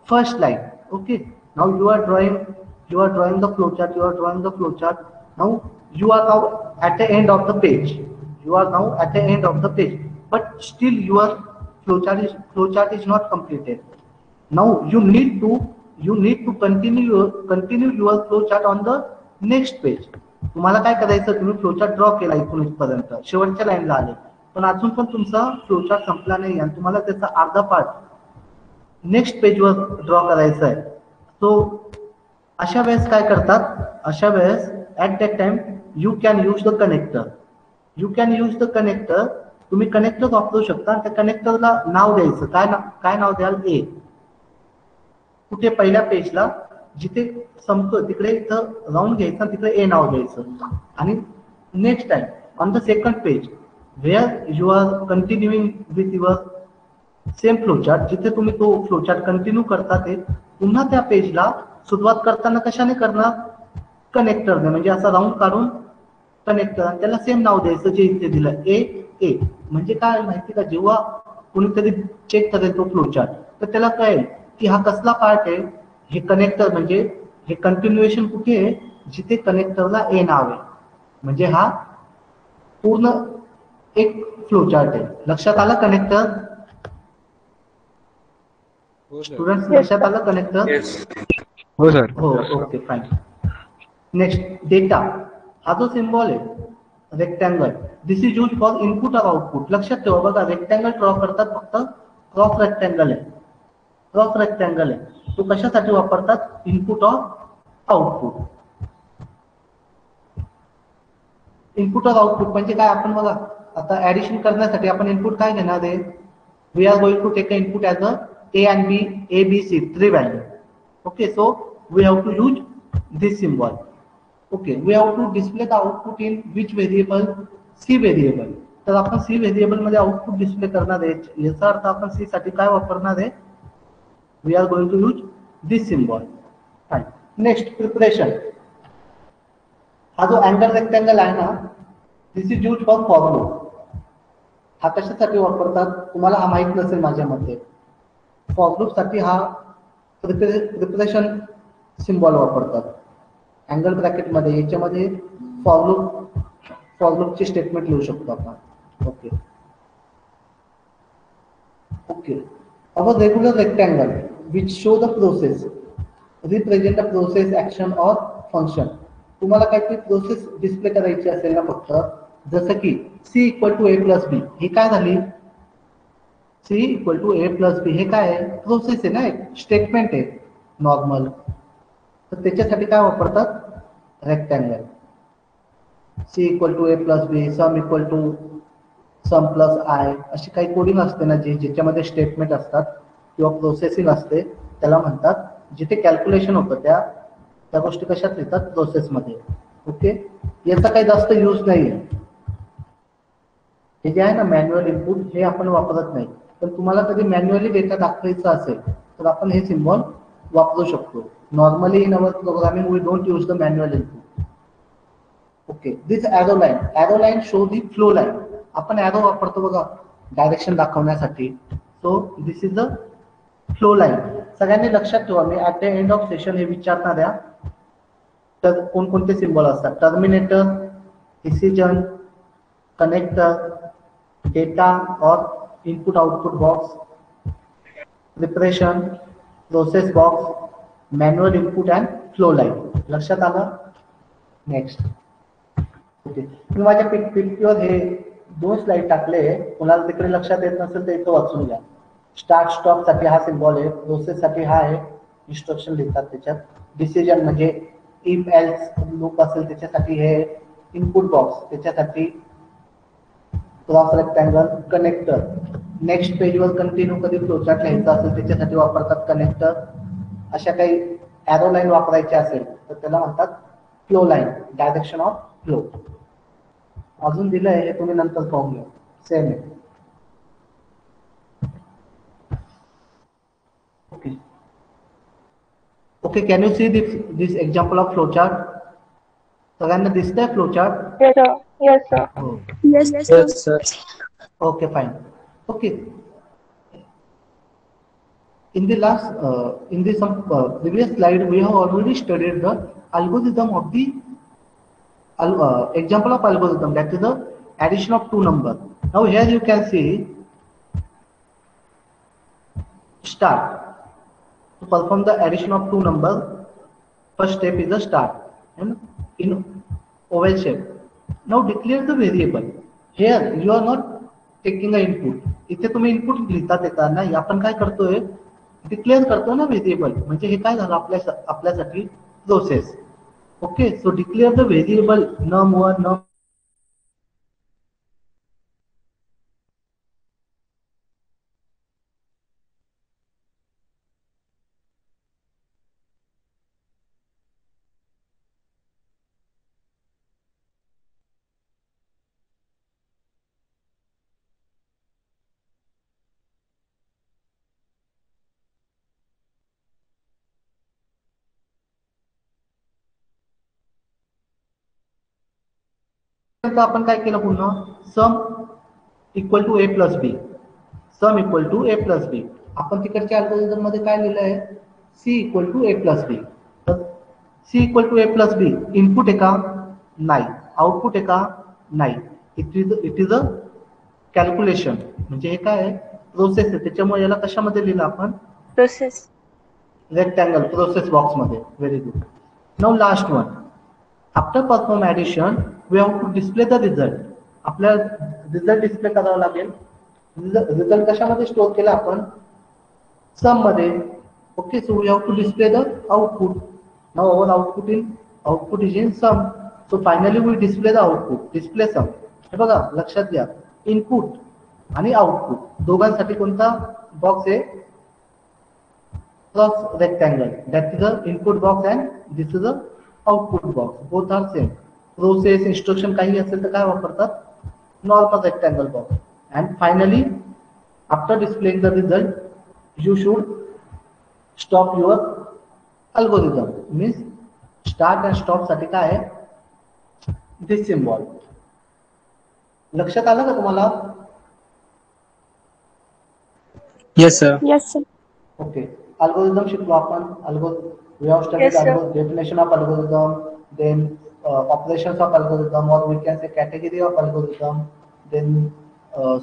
first line. Okay, now you are drawing the flowchart. Now you are now at the end of the page. But still your flowchart is not completed. Now you need to continue your flowchart on the next page. तुम्हाला काय करायचं, तुम्ही flowchart draw केला इथून इथपर्यंत शेवटच्या लाईनला आले, पण अजून पण तुमचा फ्लोचार्ट संपला नाही आणि तुम्हाला त्याचा अर्धा पार्ट नेक्स्ट पेजवर ड्रॉ करायचा आहे. सो अशा वेळेस काय करतात, अशा वेळेस at that time you can use the connector. तुम्ही कनेक्टर वापरू शकता. त्या कनेक्टरला नाव द्यायचं. काय नाव द्याल? ए. कुठे? पहिल्या पेजला जिथे संपतो तिकडे इथं राऊंड घ्यायचं, तिकडे ए नाव द्यायचं. आणि next time on the second page where you are continuing with your same flowchart, जिथे तुम्ही तो फ्लोचार्ट कंटिन्यू करता ते पुन्हा त्या पेजला सुरुवात करताना कशाने करणार? कनेक्टरने. म्हणजे असा राऊंड काढून कनेक्टर आणि त्याला सेम नाव द्यायचं जे इथे दिलं ए. म्हणजे काय माहिती का, जेव्हा कोणीतरी चेक करेल तो फ्लोचार्ट तर त्याला कळेल की हा कसला पार्ट आहे. हे कनेक्टर म्हणजे हे कंटिन्युएशन कुठे आहे? जिथे कनेक्टरला ए नाव आहे. म्हणजे हा पूर्ण एक फ्लोचार्ट आहे. लक्षात आलं कनेक्टर? स्टुडंट्स लक्षात आलं कनेक्टर? हो सर. हो, ओके, फाईन. Next data. हा जो सिम्बॉल आहे rectangle, this is use for input और आउटपुट. लक्षात ठेवा बघा, रेक्टँगल ड्रॉ करतात फक्त क्रॉस रेक्टँगल आहे. तो कशासाठी वापरतात? इनपुट और आउटपुट. इनपुट और आउटपुट म्हणजे काय? आपण बघा आता ऍडिशन करण्यासाठी आपण इनपुट काय घेणार आहे? We are going to take a input as a A and B, A B C 3 value. Okay, so we have to use this symbol. Okay, we have to display the output in which variable? C variable. तर आपण C variable मध्ये output display करणार आहे. याचा अर्थ आपण सी साठी काय वापरणार आहे? We are going to use this symbol. Fine. Next, preparation. हा जो अँगल रेक्टँगल आहे ना, this is use for loop. हा कशासाठी वापरतात? तुम्हाला हा माहित नसेल माझ्या मते. फॉर लूप साठी हा प्रिपरेशन सिम्बॉल वापरतात. अँगल ब्रॅकेट मध्ये याच्यामध्ये फॉर लूपची स्टेटमेंट लिहू शकतो आपण. Okay. Our regular rectangle which show the process, represent the process, action or function. तुम्हाला काहीतरी प्रोसेस डिस्प्ले करायची असेल ना फक्त, जसं की C = A + B. ही काय झाली? C = A + B हे काय आहे? प्रोसेस आहे ना, एक स्टेटमेंट आहे नॉर्मल. तर त्याच्यासाठी काय वापरतात? Rectangle. C = A + B, sum plus I, अशी काही कोडिंग असते ना ज्याच्यामध्ये स्टेटमेंट असतात किंवा प्रोसेसिंग असते, त्याला म्हणतात. जिथे कॅल्क्युलेशन होतं त्या गोष्टी कशात लिहितात? प्रोसेसमध्ये. ओके, याचा काही जास्त यूज नाही आहे. हे जे आहे ना मॅन्युअल इनपुट, हे आपण वापरत नाही. पण तुम्हाला कधी मॅन्युअली डेटा दाखवायचा असेल तर आपण हे सिम्बॉल वापरू शकतो. Normally in our programming we don't use the manual input. Okay, this arrow line show the flow line. आपण ॲरो वापरतो बघा डायरेक्शन दाखवण्यासाठी. So this is the flow line. सगळ्यांनी लक्षात ठेवा, मी at the end of session हे विचारणार आहे. तर कोणकोणते सिम्बॉल असतात? Terminator, decision, connector, data or input output box, preparation, process box, manual input and flow line. लक्षात आलं? नेक्स्ट. ओके, मी माझ्या पीपीटीवर हे 2 स्लाइड टाकले. कोणाला तिकडे लक्षात येत नसेल तर इथं वाचून घ्या. स्टार्ट स्टॉप साठी हा सिम्बॉल आहे, प्रोसेस साठी हा आहे, इन्स्ट्रक्शन लिहितात त्याच्यात. डिसिजन म्हणजे इफ एल्स लूप असेल त्याच्यासाठी हे इनपुट बॉक्स, त्याच्यासाठी क्रॉस रेक्टँगल कनेक्टर. नेक्स्ट पेजवर कंटिन्यू कधी फ्लोचार्ट लिहायचा असेल त्याच्यासाठी वापरतात कनेक्टर. अशा काही एरो लाईन वापरायची असेल तर त्याला म्हणतात flow line, direction of flow. अजून दिलंय हे तुम्ही नंतर पाहून घ्या, सेम आहे. Okay okay, can you see this example of flow chart? सगळ्यांना दिसतंय flow chart? Yes, sir. Yes, Yes, sir. sir. Okay, fine. Okay. In the last, in the some previous slide, we have already studied the algorithm of the example of algorithm, that is the addition of 2 numbers. Now here you can see start. To perform the addition of 2 numbers, first step is the start and in oval shape. Now declare the variable. Here you are not taking a input. इथे तुम्ही input लिहितात येतात नाही, आपण काय करतोय, declare करतो ना व्हेरिएबल. म्हणजे हे काय झालं आपल्यासाठी process. Okay, so declare the variable num1 num. आपण काय केलं पुन्हा, sum equal to A plus B, sum equal to A plus B. आपण तिकडच्या अल्गोरिदम मध्ये काय लिहिलंय, C equal to A plus B. तर C equal to A plus B input आहे का? नाही. आउटपुट आहे का? नाही. It is a calculation. म्हणजे हे काय आहे, प्रोसेस आहे. त्याच्यामुळे याला कशामध्ये लिहिलं आपण? Process. रेक्टँगल प्रोसेस बॉक्स मध्ये. Very good. Now last one. After perform addition we have to display the result. आपल्याला रिझल्ट डिस्प्ले करावा लागेल. रिझल्ट कशामध्ये स्टोअर केला आपण? सम मध्ये. Okay, so we have to display the output. Now our output is in sum. So finally we display the output, display sum. हे बघा, लक्षात घ्या, इनपुट आणि आउटपुट दोघांसाठी कोणता बॉक्स आहे? Cross rectangle. That is a input box and this is a output box. Both are same. Process instruction काही असेल तर काय वापरतात? Normal rectangle box. And finally after displaying the result you should stop your algorithm. Means start and stop साठी काय आहे? This symbol. लक्षात आलं का तुम्हाला? Yes, sir. Yes, sir. Okay, algorithm शिकलो आपण. We have studied Yes, sir. definition of algorithm, then operations of algorithm, or we can say category of algorithm, then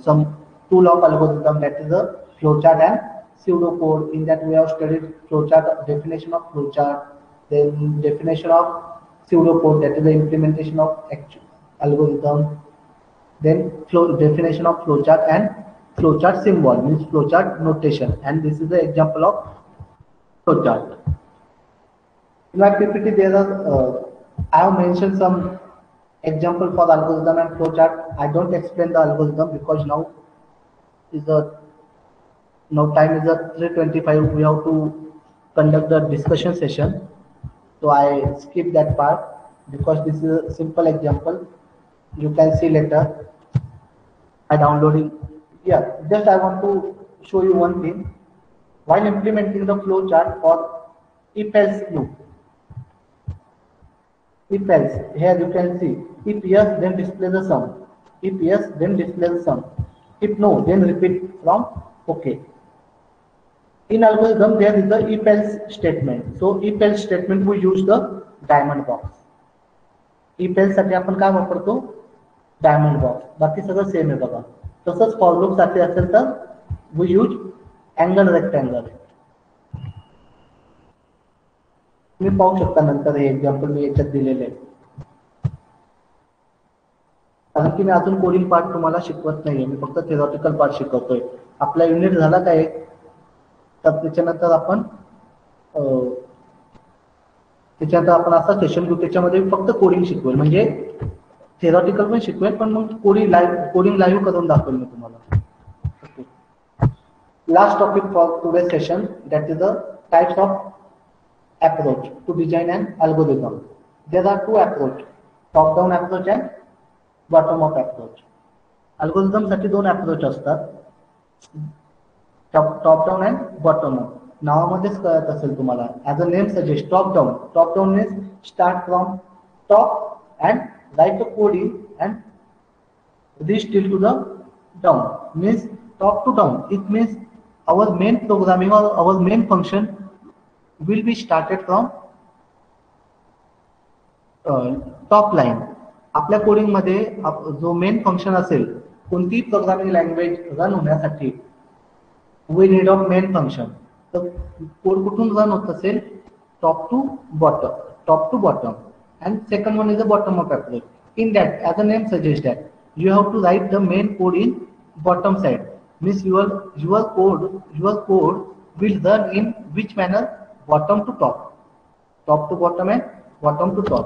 some tool of algorithm, that is a flowchart and pseudocode. In that we have studied flowchart, definition of flowchart, then definition of pseudocode, that is the implementation of actual algorithm, then definition of flowchart and flowchart symbol, means flowchart notation, and this is the example of flowchart. In my PPT, there are I have mentioned some example for algorithm and flowchart. I don't explain the algorithm because now time is at 3:25. We have to conduct the discussion session, so I skip that part because this is a simple example. You can see later by downloading. Yeah, just I want to show you one thing. While implementing the flowchart for if-else loop, if else, here you can see, if yes, then display the sum. If yes, then display the sum. If no, then repeat from OK. In algorithm, there is the if else statement. So if else statement we use the diamond box. If else साठी आपण काय वापरतो? Diamond box. बाकी सगळं same आहे बघा. तसंच for loop साठी असेल तर वी यूज अँगल रेक्टँगल. तुम्ही पाहू शकता नंतर हे एक्झाम्पल मी याच्यात दिलेले आहे. कारण की मी अजून कोडिंग पार्ट तुम्हाला शिकवत नाहीये, मी फक्त थेरॉटिकल पार्ट शिकवतोय. आपला युनिट झाला का एक, तर त्याच्यानंतर आपण असा सेशन घेऊ, त्याच्यामध्ये फक्त कोडिंग शिकवेल, म्हणजे थेरॉटिकल पण शिकवेल, पण मग कोडिंग लाईव्ह करून दाखवेल मी तुम्हाला. Last topic for today's session, that is the types of approach to design an algorithm. There are two approach, top-down approach and bottom-up approach. Algorithm साठी दोन approach असतात, top-down and bottom-up. नावामध्येच कळत असेल तुम्हाला. As the name suggests, top-down. Top-down means start from top and write the coding and reach till to the down. Means top to down. It means our main programming or our main function will be started from top line. आपल्या coding मध्ये जो main function असेल, कोणती programming language run होण्यासाठी we need of main function, तर code कुठून run होत असेल, top to bottom. And second one is the bottom up approach. In that, as the name suggests, that you have to write the main code in bottom side. Means your code will run in which manner? Bottom to top to bottom and bottom to top.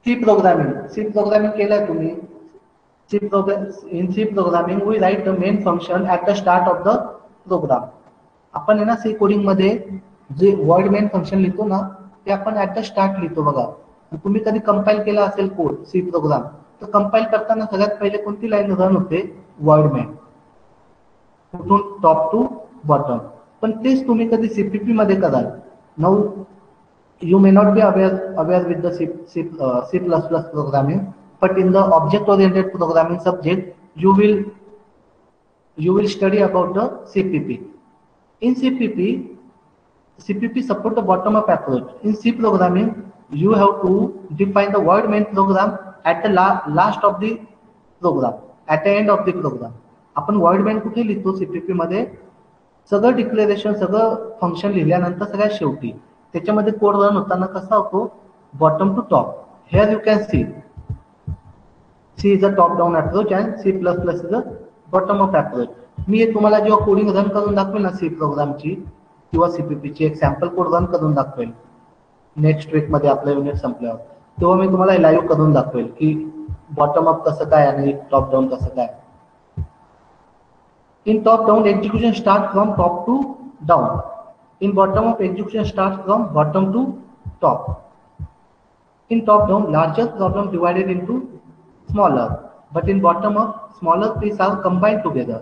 C programming केलाय तुम्ही. In C programming we write the main function at the start of the program. आपण आहे ना C coding मध्ये जे void main function लिहितो ना, ते आपण ऍट द स्टार्ट लिहितो बघा. तुम्ही कधी कंपाईल केला असेल कोड सी प्रोग्राम, तर कंपाईल करताना सगळ्यात पहिले कोणती लाईन रन होते? void main, कुठून? Top to bottom. पण तेच तुम्ही कधी सीपीपी मध्ये कराल. Now you may not be aware with the C++ programming, but in the object oriented programming subject you will study about the CPP. In CPP support the bottom up approach. In C programming you have to define the void main program at the last of the program, at the end of the program. आपण void main कुठे लिहितो CPP मध्ये? सगळं declaration, सगळं function लिहिल्यानंतर सगळ्यात शेवटी त्याच्यामध्ये code run होताना कसा होतो? Bottom to top. Here you can see C is a top down approach and C++ is a bottom up approach. मी तुम्हाला जेव्हा कोडिंग रन करून दाखवेल ना सी प्रोग्रामची किंवा सीपीपीची एक सॅम्पल कोड रन करून दाखवेल नेक्स्ट वीक मध्ये आपलं युनिट संपल्यावर, तेव्हा मी तुम्हाला लाईव्ह करून दाखवेल की बॉटम अप कसं काय आणि टॉप डाऊन कसं काय. In top down execution start from top to down. In bottom up execution start from bottom to top. In top down larger problem divided into smaller, but in bottom up smaller pieces are combined together.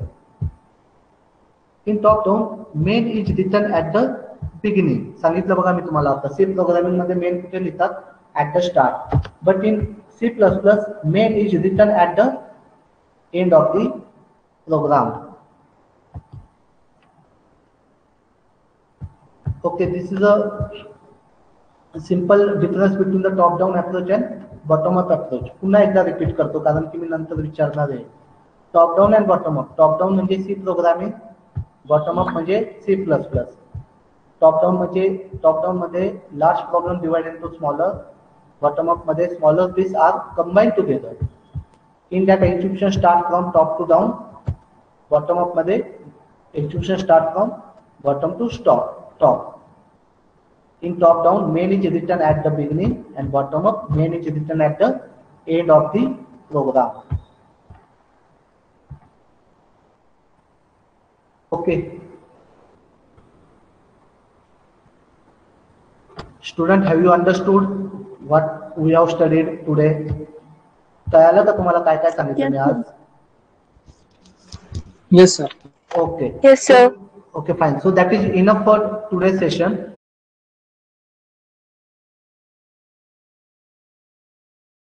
In top down main is written at the beginning. सांगितलं बघा मी तुम्हाला आता सी programming मध्ये main कुठे लिहितात? at the start. But in C++ main is written at the end of the program. Okay, this is a simple difference between the top down approach and bottom up approach. पुन्हा एकदा repeat करतो कारण की मी नंतर विचारणार आहे. Top down and bottom up. Top down म्हणजे C programming, bottom up म्हणजे C++. टॉप डाऊन मध्ये large problem divide into smaller. Bottom up मध्ये smaller piece are combined together. In that execution start from top to down. Bottom up मध्ये execution start from bottom to top. In top down main is written at the beginning and bottom up main is written at the end of the program. Okay, student, have you understood what we have studied today? कळालं का तुम्हाला काय काय सांगितलं मी आज? Yes sir. Okay. Yes sir. Okay, fine. So that is enough for today's session.